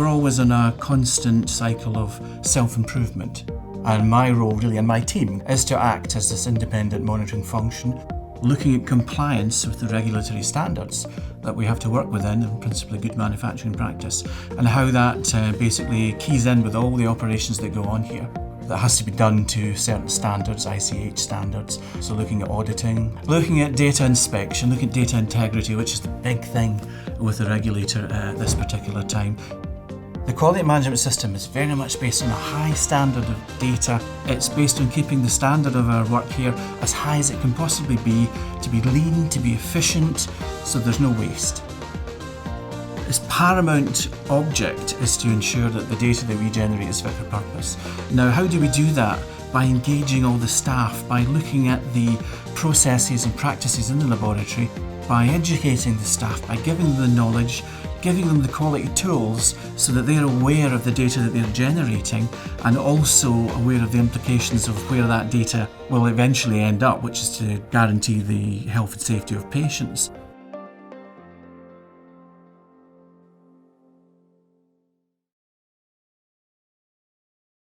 we're always on a constant cycle of self-improvement. And my role really and my team is to act as this independent monitoring function, looking at compliance with the regulatory standards that we have to work within, and principally good manufacturing practice, and how that basically keys in with all the operations that go on here. That has to be done to certain standards, ICH standards. So looking at auditing, looking at data inspection, looking at data integrity, which is the big thing with the regulator at this particular time. The quality management system is very much based on a high standard of data. It's based on keeping the standard of our work here as high as it can possibly be, to be lean, to be efficient, so there's no waste. Its paramount object is to ensure that the data that we generate is fit for purpose. Now, how do we do that? By engaging all the staff, by looking at the processes and practices in the laboratory, by educating the staff, by giving them the knowledge, giving them the quality tools so that they're aware of the data that they're generating and also aware of the implications of where that data will eventually end up, which is to guarantee the health and safety of patients.